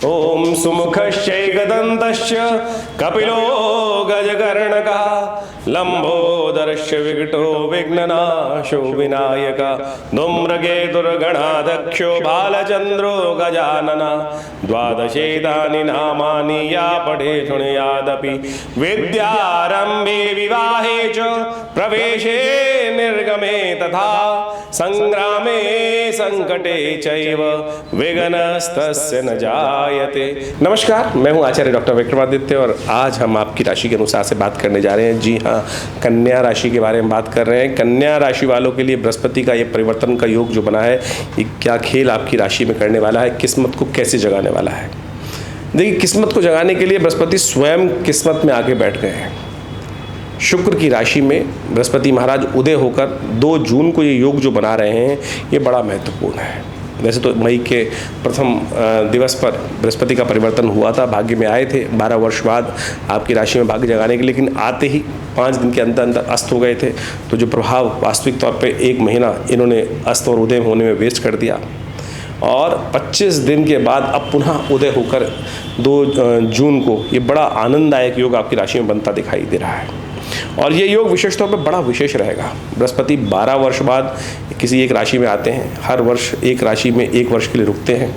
ओम सुमुखश्चैकदन्तश्च कपिलो गजकर्णकः लंबोदरश्च विकटो विघ्ननाशो विनायकः धूम्रकेतुर्गणाध्यक्षो बालचन्द्रो गजाननः द्वादशेतानि नामानि या पठे शृणुयादपि विद्यारम्भे विवाहे च प्रवेशे निर्गमे तथा संग्रामे संकटे चैव विघ्नस्तस्य न जायते। नमस्कार, मैं हूं आचार्य डॉक्टर विक्रमादित्य और आज हम आपकी राशि के अनुसार से बात करने जा रहे हैं। जी हाँ, कन्या राशि के बारे में बात कर रहे हैं। कन्या राशि वालों के लिए बृहस्पति का ये परिवर्तन का योग जो बना है, ये क्या खेल आपकी राशि में करने वाला है, किस्मत को कैसे जगाने वाला है। देखिए, किस्मत को जगाने के लिए बृहस्पति स्वयं किस्मत में आके बैठ गए हैं। शुक्र की राशि में बृहस्पति महाराज उदय होकर 2 जून को ये योग जो बना रहे हैं, ये बड़ा महत्वपूर्ण है। वैसे तो मई के प्रथम दिवस पर बृहस्पति का परिवर्तन हुआ था, भाग्य में आए थे 12 वर्ष बाद आपकी राशि में भाग्य जगाने के, लेकिन आते ही 5 दिन के अंदर अंदर अस्त हो गए थे। तो जो प्रभाव वास्तविक तौर पे 1 महीना इन्होंने अस्त और उदय होने में वेस्ट कर दिया और 25 दिन के बाद अब पुनः उदय होकर 2 जून को ये बड़ा आनंददायक योग आपकी राशि में बनता दिखाई दे रहा है। और ये योग विशेष तौर पर बड़ा विशेष रहेगा। बृहस्पति 12 वर्ष बाद किसी एक राशि में आते हैं, हर वर्ष एक राशि में 1 वर्ष के लिए रुकते हैं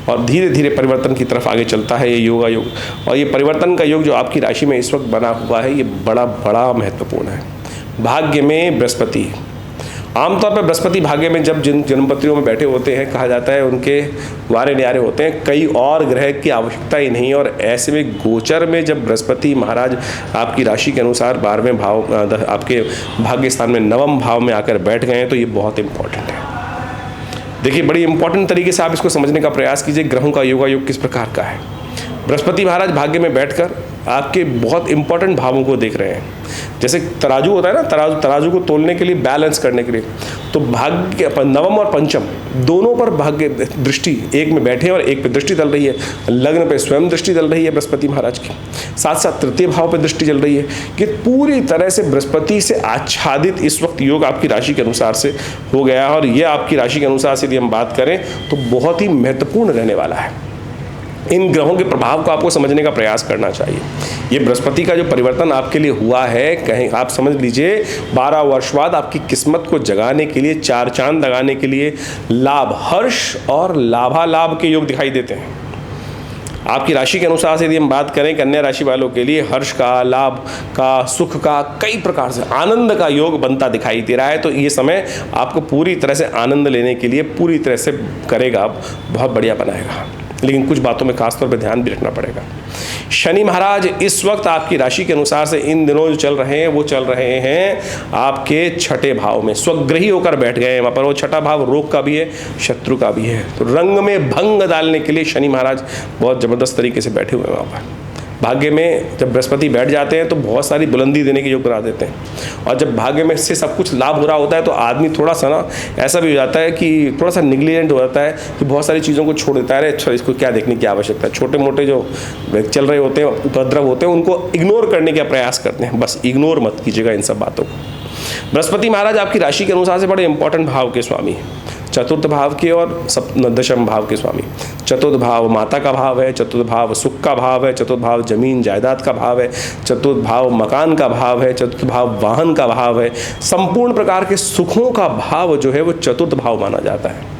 और धीरे धीरे परिवर्तन की तरफ आगे चलता है ये योगा योग। और ये परिवर्तन का योग जो आपकी राशि में इस वक्त बना हुआ है, ये बड़ा महत्वपूर्ण है। भाग्य में बृहस्पति, आमतौर पर बृहस्पति भाग्य में जब जिन जन्मपत्रियों में बैठे होते हैं, कहा जाता है उनके वारे न्यारे होते हैं, कई और ग्रह की आवश्यकता ही नहीं। और ऐसे में गोचर में जब बृहस्पति महाराज आपकी राशि के अनुसार 12वें भाव आपके भाग्य स्थान में 9वें भाव में आकर बैठ गए हैं, तो ये बहुत इंपॉर्टेंट है। देखिए, बड़ी इंपॉर्टेंट तरीके से आप इसको समझने का प्रयास कीजिए। ग्रहों का योगा योग किस प्रकार का है। बृहस्पति महाराज भाग्य में बैठकर आपके बहुत इंपॉर्टेंट भावों को देख रहे हैं। जैसे तराजू होता है ना, तराजू को तोलने के लिए, बैलेंस करने के लिए, तो भाग्य 9वें और 5वें दोनों पर भाग्य दृष्टि, एक में बैठे और एक पे दृष्टि चल रही है। लग्न पे स्वयं दृष्टि चल रही है बृहस्पति महाराज की, साथ साथ तृतीय भाव पे दृष्टि चल रही है। कि पूरी तरह से बृहस्पति से आच्छादित इस वक्त योग आपकी राशि के अनुसार से हो गया है। और ये आपकी राशि के अनुसार से यदि हम बात करें तो बहुत ही महत्वपूर्ण रहने वाला है। इन ग्रहों के प्रभाव को आपको समझने का प्रयास करना चाहिए। ये बृहस्पति का जो परिवर्तन आपके लिए हुआ है, कहीं आप समझ लीजिए 12 वर्ष बाद आपकी किस्मत को जगाने के लिए, 4 चांद लगाने के लिए लाभ, हर्ष और लाभालाभ के योग दिखाई देते हैं। आपकी राशि के अनुसार से यदि हम बात करें, कन्या राशि वालों के लिए हर्ष का, लाभ का, सुख का, कई प्रकार से आनंद का योग बनता दिखाई दे रहा है। तो ये समय आपको पूरी तरह से आनंद लेने के लिए पूरी तरह से करेगा, बहुत बढ़िया बनाएगा। लेकिन कुछ बातों में खासतौर पर ध्यान भी रखना पड़ेगा। शनि महाराज इस वक्त आपकी राशि के अनुसार से इन दिनों जो चल रहे हैं, वो चल रहे हैं आपके 6ठे भाव में, स्वग्रही होकर बैठ गए हैं वहाँ पर। वो 6ठा भाव रोग का भी है, शत्रु का भी है। तो रंग में भंग डालने के लिए शनि महाराज बहुत ज़बरदस्त तरीके से बैठे हुए हैं वहाँ पर। भाग्य में जब बृहस्पति बैठ जाते हैं तो बहुत सारी बुलंदी देने के योग बना देते हैं। और जब भाग्य में से सब कुछ लाभ हो रहा होता है तो आदमी थोड़ा सा ना ऐसा भी हो जाता है कि थोड़ा सा निग्लिजेंट हो जाता है, कि बहुत सारी चीज़ों को छोड़ देता है। अच्छा, इसको क्या देखने की आवश्यकता है। छोटे मोटे जो चल रहे होते हैं, उपद्रव होते हैं, उनको इग्नोर करने का प्रयास करते हैं। बस इग्नोर मत कीजिएगा इन सब बातों को। बृहस्पति महाराज आपकी राशि के अनुसार से बड़े इंपॉर्टेंट भाव के स्वामी हैं, चतुर्थ भाव के और 10वें भाव के स्वामी। चतुर्थ भाव माता का भाव है, चतुर्थ भाव सुख का भाव है, चतुर्थ भाव जमीन जायदाद का भाव है, चतुर्थ भाव मकान का भाव है, चतुर्थ भाव वाहन का भाव है। संपूर्ण प्रकार के सुखों का भाव जो है वो चतुर्थ भाव माना जाता है।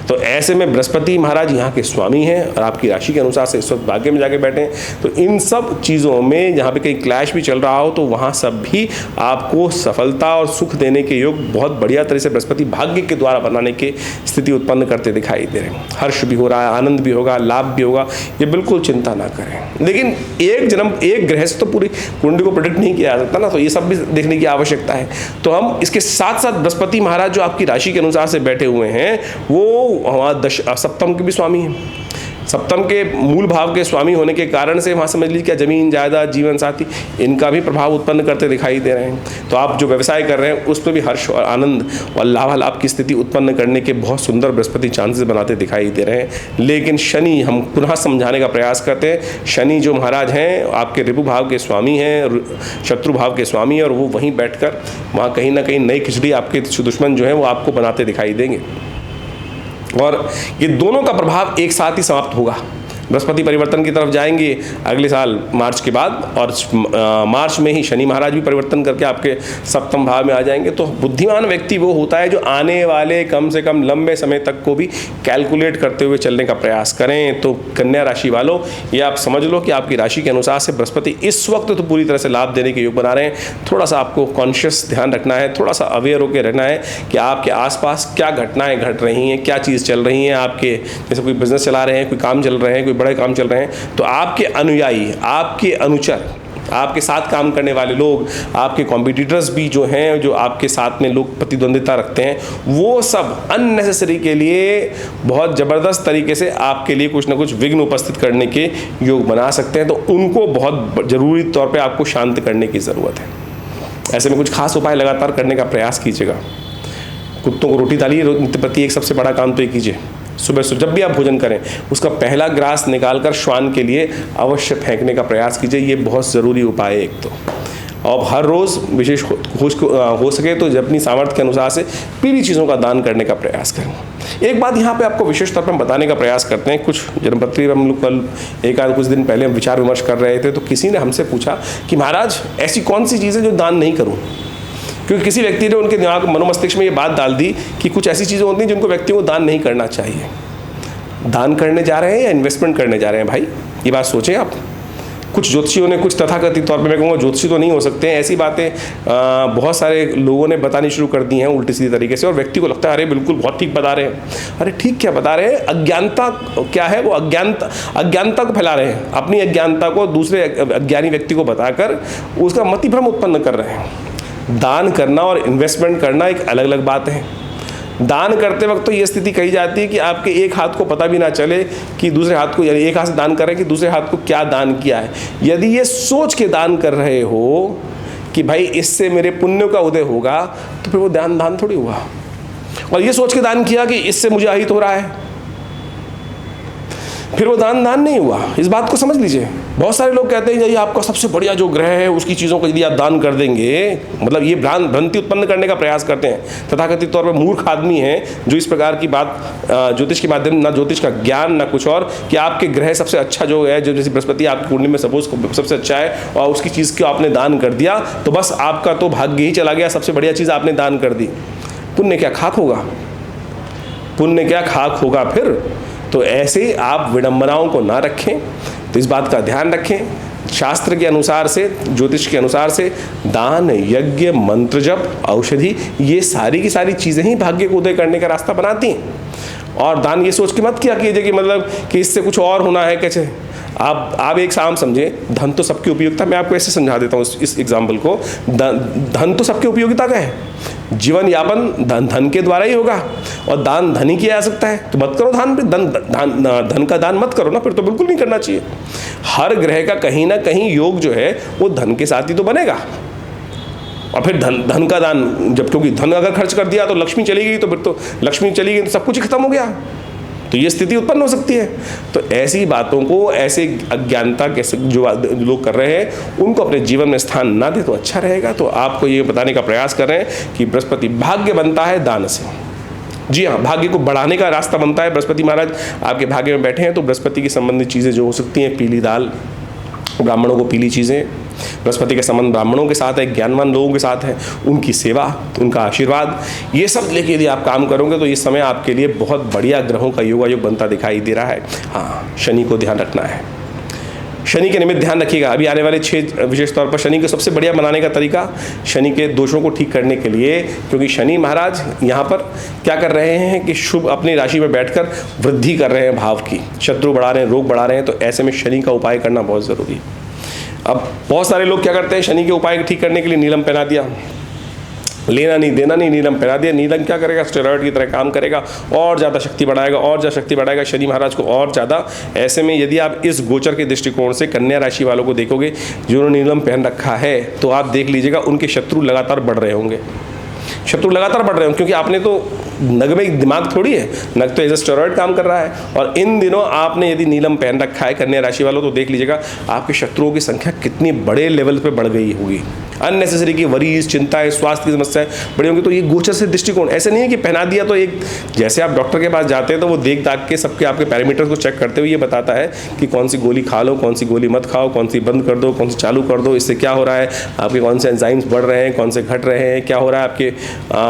तो ऐसे में बृहस्पति महाराज यहाँ के स्वामी हैं और आपकी राशि के अनुसार से इस वक्त भाग्य में जाके बैठे हैं। तो इन सब चीज़ों में जहाँ पे कहीं क्लैश भी चल रहा हो तो वहाँ सब भी आपको सफलता और सुख देने के योग बहुत बढ़िया तरह से बृहस्पति भाग्य के द्वारा बनाने की स्थिति उत्पन्न करते दिखाई दे रहे हैं। हर्ष भी हो रहा है, आनंद भी होगा, लाभ भी होगा, ये बिल्कुल चिंता ना करें। लेकिन एक ग्रह से तो पूरी कुंडली को प्रोटेक्ट नहीं किया जा सकता ना, तो ये सब भी देखने की आवश्यकता है। तो हम इसके साथ साथ बृहस्पति महाराज जो आपकी राशि के अनुसार से बैठे हुए हैं, वो हमारा सप्तम के भी स्वामी हैं। सप्तम के मूल भाव के स्वामी होने के कारण से वहाँ समझ लीजिए क्या जमीन जायदाद जीवन साथी इनका भी प्रभाव उत्पन्न करते दिखाई दे रहे हैं। तो आप जो व्यवसाय कर रहे हैं उस पर भी हर्ष और आनंद और लाभालाभ की स्थिति उत्पन्न करने के बहुत सुंदर बृहस्पति चांसेस बनाते दिखाई दे रहे हैं। लेकिन शनि, हम पुनः समझाने का प्रयास करते हैं, शनि जो महाराज हैं आपके ऋभु भाव के स्वामी हैं, शत्रु भाव के स्वामी हैं, और वो वहीं बैठकर वहाँ कहीं ना कहीं नई खिचड़ी आपके दुश्मन जो है वो आपको बनाते दिखाई देंगे। और ये दोनों का प्रभाव एक साथ ही समाप्त होगा। बृहस्पति परिवर्तन की तरफ जाएंगे अगले साल मार्च के बाद, और मार्च में ही शनि महाराज भी परिवर्तन करके आपके सप्तम भाव में आ जाएंगे। तो बुद्धिमान व्यक्ति वो होता है जो आने वाले कम से कम लंबे समय तक को भी कैलकुलेट करते हुए चलने का प्रयास करें। तो कन्या राशि वालों, ये आप समझ लो कि आपकी राशि के अनुसार से बृहस्पति इस वक्त तो पूरी तरह से लाभ देने के योग बना रहे हैं। थोड़ा सा आपको कॉन्शियस ध्यान रखना है, थोड़ा सा अवेयर होकर रहना है कि आपके आसपास क्या घटनाएं घट रही हैं, क्या चीज़ चल रही हैं आपके। जैसे कोई बिजनेस चला रहे हैं, कोई काम चल रहे हैं, कोई बड़े काम चल रहे हैं, तो आपके अनुयायी, आपके अनुचर, आपके साथ काम करने वाले लोग, आपके कॉम्पिटिटर्स भी जो हैं, जो आपके साथ में लोग प्रतिद्वंदिता रखते हैं, वो सब अननेसेसरी के लिए बहुत ज़बरदस्त तरीके से आपके लिए कुछ ना कुछ विघ्न उपस्थित करने के योग बना सकते हैं। तो उनको बहुत ज़रूरी तौर पे आपको शांत करने की ज़रूरत है। ऐसे में कुछ खास उपाय लगातार करने का प्रयास कीजिएगा। कुत्तों को रोटी डालिए नित्य प्रति, एक सबसे बड़ा काम तो ये कीजिए। सुबह जब भी आप भोजन करें उसका पहला ग्रास निकालकर श्वान के लिए अवश्य फेंकने का प्रयास कीजिए। ये बहुत ज़रूरी उपाय है एक तो। और हर रोज़ विशेष हो सके तो अपनी सामर्थ्य के अनुसार से पीली चीज़ों का दान करने का प्रयास करें। एक बात यहाँ पे आपको विशेष तौर पर बताने का प्रयास करते हैं। कुछ जन्मपत्री हम लोग कल कुछ दिन पहले विचार विमर्श कर रहे थे, तो किसी ने हमसे पूछा कि महाराज ऐसी कौन सी चीज़ें जो दान नहीं करूँ, क्योंकि किसी व्यक्ति ने उनके दिमाग मनोमस्तिष्क में ये बात डाल दी कि कुछ ऐसी चीज़ें होती हैं जिनको व्यक्तियों को दान नहीं करना चाहिए। दान करने जा रहे हैं या इन्वेस्टमेंट करने जा रहे हैं भाई, ये बात सोचें आप। कुछ ज्योतिषियों ने, कुछ तथाकथित तौर पे मैं कहूँगा ज्योतिषी तो नहीं हो सकते हैं, ऐसी बातें बहुत सारे लोगों ने बतानी शुरू कर दी हैं उल्टी सीधी तरीके से, और व्यक्ति को लगता है अरे बिल्कुल बहुत ठीक बता रहे हैं। अरे ठीक क्या बता रहे हैं? अज्ञानता क्या है? वो अज्ञानता को फैला रहे हैं। अपनी अज्ञानता को दूसरे अज्ञानी व्यक्ति को बताकर उसका मतिभ्रम उत्पन्न कर रहे हैं। दान करना और इन्वेस्टमेंट करना एक अलग अलग बात है। दान करते वक्त तो ये स्थिति कही जाती है कि आपके एक हाथ को पता भी ना चले कि दूसरे हाथ को, यानी एक हाथ से दान कर रहे हैं कि दूसरे हाथ को क्या दान किया है। यदि ये सोच के दान कर रहे हो कि भाई इससे मेरे पुण्य का उदय होगा, तो फिर वो दान थोड़ी हुआ। और ये सोच के दान किया कि इससे मुझे अहित हो रहा है, फिर वो दान नहीं हुआ। इस बात को समझ लीजिए। बहुत सारे लोग कहते हैं ये आपका सबसे बढ़िया जो ग्रह है उसकी चीज़ों को यदि आप दान कर देंगे, मतलब ये भ्रांति उत्पन्न करने का प्रयास करते हैं। तथाकथित तौर पर मूर्ख आदमी हैं जो इस प्रकार की बात ज्योतिष के माध्यम, ना ज्योतिष का ज्ञान ना कुछ और, कि आपके ग्रह सबसे अच्छा जो है, जो जैसे बृहस्पति आपकी कुंडली में सपोज सबसे अच्छा है और उसकी चीज़ को आपने दान कर दिया, तो बस आपका तो भाग्य ही चला गया। सबसे बढ़िया चीज़ आपने दान कर दी, पुण्य क्या खाक होगा? पुण्य क्या खाक होगा फिर? तो ऐसे आप विडंबनाओं को ना रखें। तो इस बात का ध्यान रखें। शास्त्र के अनुसार से, ज्योतिष के अनुसार से दान, यज्ञ, मंत्र जप, औषधि, ये सारी की सारी चीज़ें ही भाग्य को उदय करने का रास्ता बनाती हैं। और दान ये सोच के मत किया कीजिए कि मतलब कि इससे कुछ और होना है। कैसे आप एक साम समझे, धन तो सबकी उपयोगिता। मैं आपको ऐसे समझा देता हूँ इस एग्जाम्पल को। धन तो सबकी उपयोगिता का है। जीवन यापन धन के द्वारा ही होगा, और दान धन ही किया जा सकता है। तो मत करो धन का दान मत करो ना, फिर तो बिल्कुल नहीं करना चाहिए। हर ग्रह का कहीं ना कहीं योग जो है वो धन के साथ ही तो बनेगा। और फिर धन का दान जब, क्योंकि धन अगर खर्च कर दिया तो लक्ष्मी चली गई, तो फिर तो लक्ष्मी चली गई तो सब कुछ ही खत्म हो गया। तो ये स्थिति उत्पन्न हो सकती है। तो ऐसी बातों को, ऐसे अज्ञानता के जो लोग कर रहे हैं उनको अपने जीवन में स्थान ना दे तो अच्छा रहेगा। तो आपको ये बताने का प्रयास कर रहे हैं कि बृहस्पति भाग्य बनता है दान से। जी हाँ, भाग्य को बढ़ाने का रास्ता बनता है। बृहस्पति महाराज आपके भाग्य में बैठे हैं, तो बृहस्पति की संबंधित चीज़ें जो हो सकती हैं, पीली दाल, ब्राह्मणों को पीली चीज़ें, बृहस्पति के संबंध ब्राह्मणों के साथ है, ज्ञानवान लोगों के साथ है, उनकी सेवा, उनका आशीर्वाद, ये सब लेके यदि आप काम करोगे तो इस समय आपके लिए बहुत बढ़िया ग्रहों का योगायोग बनता दिखाई दे रहा है। हाँ, शनि को ध्यान रखना है। शनि के निमित्त ध्यान रखिएगा। अभी आने वाले 6 विशेष तौर पर शनि को सबसे बढ़िया बनाने का तरीका, शनि के दोषों को ठीक करने के लिए, क्योंकि शनि महाराज यहाँ पर क्या कर रहे हैं कि शुभ अपनी राशि में बैठकर वृद्धि कर रहे हैं भाव की, शत्रु बढ़ा रहे हैं, रोग बढ़ा रहे हैं। तो ऐसे में शनि का उपाय करना बहुत ज़रूरी है। अब बहुत सारे लोग क्या करते हैं, शनि के उपाय ठीक करने के लिए नीलम पहना दिया, लेना नहीं देना नहीं, नीलम पहना दिया। नीलम क्या करेगा? स्टेरॉइड की तरह काम करेगा, और ज़्यादा शक्ति बढ़ाएगा, और ज़्यादा शक्ति बढ़ाएगा शनि महाराज को और ज़्यादा। ऐसे में यदि आप इस गोचर के दृष्टिकोण से कन्या राशि वालों को देखोगे जिन्होंने नीलम पहन रखा है, तो आप देख लीजिएगा उनके शत्रु लगातार बढ़ रहे होंगे। शत्रु लगातार बढ़ रहे होंगे, क्योंकि आपने तो नग में दिमाग थोड़ी है, नग तो एज ए स्टेरॉइड काम कर रहा है। और इन दिनों आपने यदि नीलम पहन रखा है कन्या राशि वालों, तो देख लीजिएगा आपके शत्रुओं की संख्या कितनी बड़े लेवल पे बढ़ गई होगी। अननेसेसरी की वरीज, चिंताएं, स्वास्थ्य की समस्याएं बड़ी होंगी। तो ये गोचर से दृष्टिकोण ऐसे नहीं है कि पहना दिया तो एक, जैसे आप डॉक्टर के पास जाते हैं तो वो देख दाख के सबके आपके पैरामीटर्स को चेक करते हुए ये बताता है कि कौन सी गोली खा लो, कौन सी गोली मत खाओ, कौन सी बंद कर दो, कौन सी चालू कर दो, इससे क्या हो रहा है, आपके कौन से एंजाइम्स बढ़ रहे हैं, कौन से घट रहे हैं, क्या हो रहा है आपके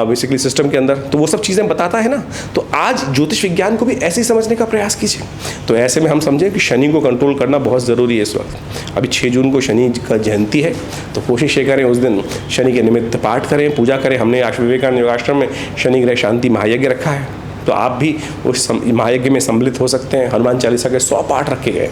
बेसिकली सिस्टम के अंदर, तो वो सब चीज़ें बताता है ना। तो आज ज्योतिष विज्ञान को भी ऐसे ही समझने का प्रयास कीजिए। तो ऐसे में हम समझें कि शनि को कंट्रोल करना बहुत ज़रूरी है इस वक्त। अभी 6 जून को शनि का जयंती है, तो कोशिश ये करें उस दिन शनि के निमित्त पाठ करें, पूजा करें। हमने विवेकानंद योगाश्रम में शनि ग्रह शांति महायज्ञ रखा है, तो आप भी उस महायज्ञ में सम्मिलित हो सकते हैं। हनुमान चालीसा के 100 पाठ रखे गए।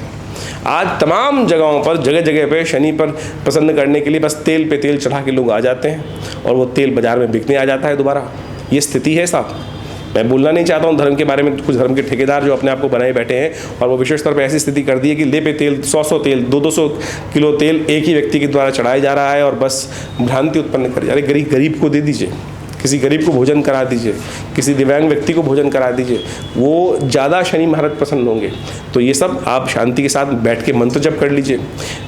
आज तमाम जगहों पर जगह जगह पे शनि पर प्रसन्न करने के लिए बस तेल पे तेल चढ़ा के लोग आ जाते हैं और वो तेल बाजार में बिकने आ जाता है दोबारा। ये स्थिति है साहब। मैं बोलना नहीं चाहता हूँ धर्म के बारे में, कुछ धर्म के ठेकेदार जो अपने आप को बनाए बैठे हैं और वो विशेष तौर पर ऐसी स्थिति कर दी है कि ले पे तेल 100 तेल 200 किलो तेल एक ही व्यक्ति के द्वारा चढ़ाया जा रहा है और बस भ्रांति उत्पन्न कर। अरे गरीब को दे दीजिए, किसी गरीब को भोजन करा दीजिए, किसी दिव्यांग व्यक्ति को भोजन करा दीजिए, वो ज़्यादा शनि महाराज प्रसन्न होंगे। तो ये सब आप शांति के साथ बैठ के मंत्र जप कर लीजिए।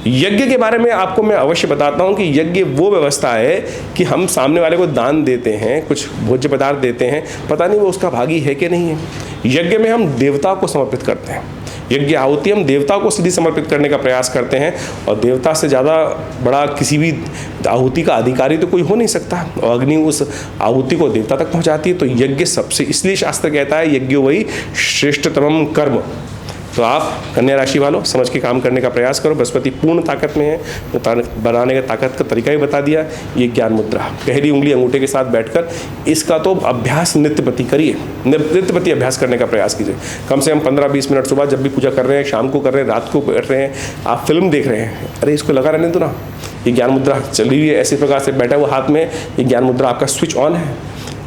यज्ञ के बारे में आपको मैं अवश्य बताता हूँ कि यज्ञ वो व्यवस्था है कि हम सामने वाले को दान देते हैं, कुछ भोज्य पदार्थ देते हैं, पता नहीं वो उसका भागी है कि नहीं है। यज्ञ में हम देवता को समर्पित करते हैं। यज्ञ आहुति हम देवता को सीधी समर्पित करने का प्रयास करते हैं और देवता से ज़्यादा बड़ा किसी भी आहुति का अधिकारी तो कोई हो नहीं सकता और अग्नि उस आहुति को देवता तक पहुंचाती है। तो यज्ञ सबसे, इसलिए शास्त्र कहता है यज्ञो वही श्रेष्ठतमम कर्म। तो आप कन्या राशि वालों समझ के काम करने का प्रयास करो। बृहस्पति पूर्ण ताकत में है, बनाने का ताकत का तरीका ही बता दिया। ये ज्ञान मुद्रा, पहली उंगली अंगूठे के साथ बैठकर इसका तो अभ्यास नित्य प्रति करिए, नित्य प्रति अभ्यास करने का प्रयास कीजिए। कम से कम 15-20 मिनट सुबह जब भी पूजा कर रहे हैं, शाम को कर रहे हैं, रात को बैठ रहे हैं, आप फिल्म देख रहे हैं, अरे इसको लगा रहने दो ना। ये ज्ञान मुद्रा चल रही है, ऐसे प्रकार से बैठा हुआ हाथ में ये ज्ञान मुद्रा आपका स्विच ऑन है,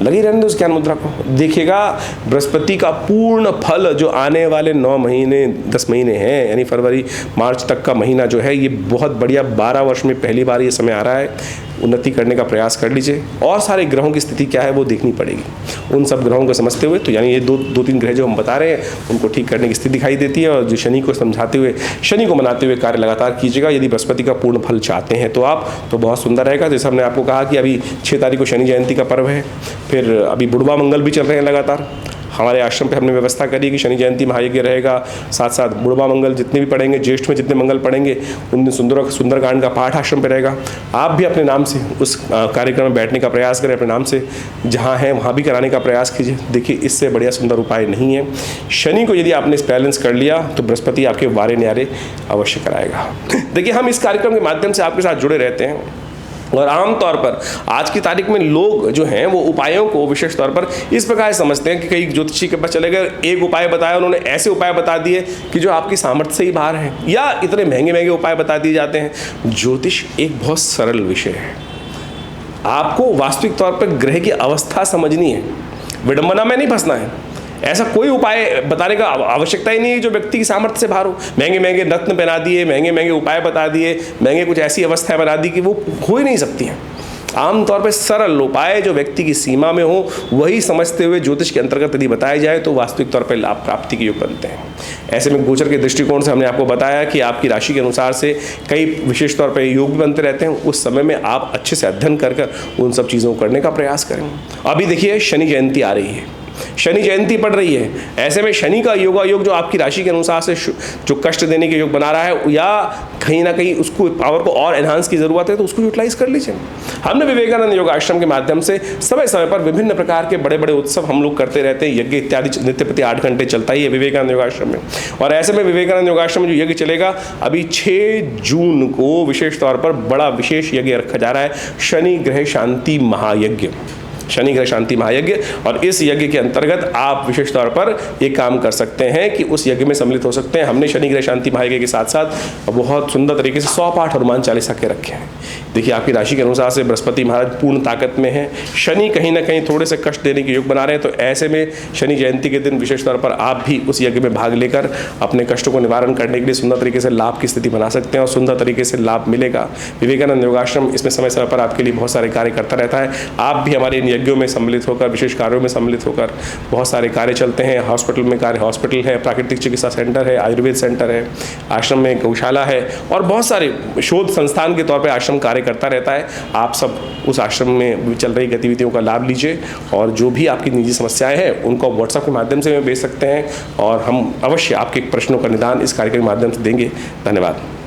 लगी रहने दो उस ज्ञान मुद्रा को। देखिएगा बृहस्पति का पूर्ण फल जो आने वाले 9 महीने 10 महीने हैं, यानी फरवरी मार्च तक का महीना जो है, ये बहुत बढ़िया 12 वर्ष में पहली बार ये समय आ रहा है। उन्नति करने का प्रयास कर लीजिए और सारे ग्रहों की स्थिति क्या है वो देखनी पड़ेगी। उन सब ग्रहों को समझते हुए, तो यानी ये 2-3 ग्रह जो हम बता रहे हैं उनको ठीक करने की स्थिति दिखाई देती है। और जो शनि को समझाते हुए, शनि को मनाते हुए कार्य लगातार कीजिएगा। यदि बृहस्पति का पूर्ण फल चाहते हैं तो आप, तो बहुत सुंदर रहेगा। जैसे हमने आपको कहा कि अभी 6 तारीख को शनि जयंती का पर्व है, फिर अभी बुढ़वा मंगल भी चल रहे हैं लगातार। हमारे आश्रम पे हमने व्यवस्था करी कि शनि जयंती महायज्ञ रहेगा, साथ साथ बुढ़वा मंगल जितने भी पढ़ेंगे, ज्येष्ठ में जितने मंगल पढ़ेंगे उन दिन सुंदरकांड का पाठ आश्रम पे रहेगा। आप भी अपने नाम से उस कार्यक्रम में बैठने का प्रयास करें, अपने नाम से जहाँ हैं वहाँ भी कराने का प्रयास कीजिए। देखिए इससे बढ़िया सुंदर उपाय नहीं है। शनि को यदि आपने बैलेंस कर लिया तो बृहस्पति आपके वारे न्यारे अवश्य कराएगा। देखिए हम इस कार्यक्रम के माध्यम से आपके साथ जुड़े रहते हैं और आमतौर पर आज की तारीख में लोग जो हैं वो उपायों को विशेष तौर पर इस प्रकार समझते हैं कि कई ज्योतिषी के पास चले गए, एक उपाय बताया, उन्होंने ऐसे उपाय बता दिए कि जो आपकी सामर्थ्य से ही बाहर है, या इतने महंगे उपाय बता दिए जाते हैं। ज्योतिष एक बहुत सरल विषय है। आपको वास्तविक तौर पर ग्रह की अवस्था समझनी है, विडंबना में नहीं फंसना है। ऐसा कोई उपाय बताने का आवश्यकता ही नहीं है जो व्यक्ति की सामर्थ्य से बाहर हो। महंगे रत्न पहना दिए, महंगे उपाय बता दिए, महंगे कुछ ऐसी अवस्थाएं बना दी कि वो हो ही नहीं सकती हैं। आमतौर पर सरल उपाय जो व्यक्ति की सीमा में हो वही समझते हुए ज्योतिष के अंतर्गत यदि बताया जाए तो वास्तविक तौर पर लाभ प्राप्ति के योग बनते हैं। ऐसे में गोचर के दृष्टिकोण से हमने आपको बताया कि आपकी राशि के अनुसार से कई विशेष तौर पर योग भी बनते रहते हैं। उस समय में आप अच्छे से अध्ययन कर उन सब चीज़ों को करने का प्रयास करें। अभी देखिए शनि जयंती आ रही है, शनि जयंती पड़ रही है। ऐसे में शनि का योगा योग जो आपकी राशि के अनुसार से जो कष्ट देने के योग बना रहा है, या कहीं ना कहीं उसको पावर को और एनहांस की जरूरत है, तो उसको यूटिलाइज कर लीजिए। हमने विवेकानंद योग आश्रम के माध्यम से समय समय पर विभिन्न प्रकार के बड़े बड़े उत्सव हम लोग करते रहते हैं। यज्ञ इत्यादि नित्य प्रति 8 घंटे चलता ही है विवेकानंद योग आश्रम में। और ऐसे में विवेकानंद योग आश्रम में जो यज्ञ चलेगा, अभी 6 जून को विशेष तौर पर बड़ा विशेष यज्ञ रखा जा रहा है, शनि ग्रह शांति महायज्ञ। शनि ग्रह शांति महायज्ञ। और इस यज्ञ के अंतर्गत आप विशेष तौर पर ये काम कर सकते हैं कि उस यज्ञ में सम्मिलित हो सकते हैं। हमने शनि ग्रह शांति महायज्ञ के साथ साथ बहुत सुंदर तरीके से 100 पाठ हनुमान चालीसा के रखे हैं। देखिए आपकी राशि के अनुसार से बृहस्पति महाराज पूर्ण ताकत में है, शनि कहीं ना कहीं थोड़े से कष्ट देने के योग बना रहे हैं। तो ऐसे में शनि जयंती के दिन विशेष तौर पर आप भी उस यज्ञ में भाग लेकर अपने कष्टों को निवारण करने के लिए सुंदर तरीके से लाभ की स्थिति बना सकते हैं और सुंदर तरीके से लाभ मिलेगा। विवेकानंद योगाश्रम इसमें समय समय पर आपके लिए बहुत सारे कार्य करता रहता है। आप भी हमारे यज्ञों में सम्मिलित होकर, विशेष कार्यों में सम्मिलित होकर बहुत सारे कार्य चलते हैं। हॉस्पिटल में कार्य, हॉस्पिटल है, प्राकृतिक चिकित्सा सेंटर है, आयुर्वेद सेंटर है, आश्रम में गौशाला है और बहुत सारे शोध संस्थान के तौर पर आश्रम कार्य करता रहता है। आप सब उस आश्रम में चल रही गतिविधियों का लाभ लीजिए और जो भी आपकी निजी समस्याएं हैं उनको व्हाट्सएप के माध्यम से भेज सकते हैं और हम अवश्य आपके प्रश्नों का निदान इस कार्यक्रम के माध्यम से देंगे। धन्यवाद।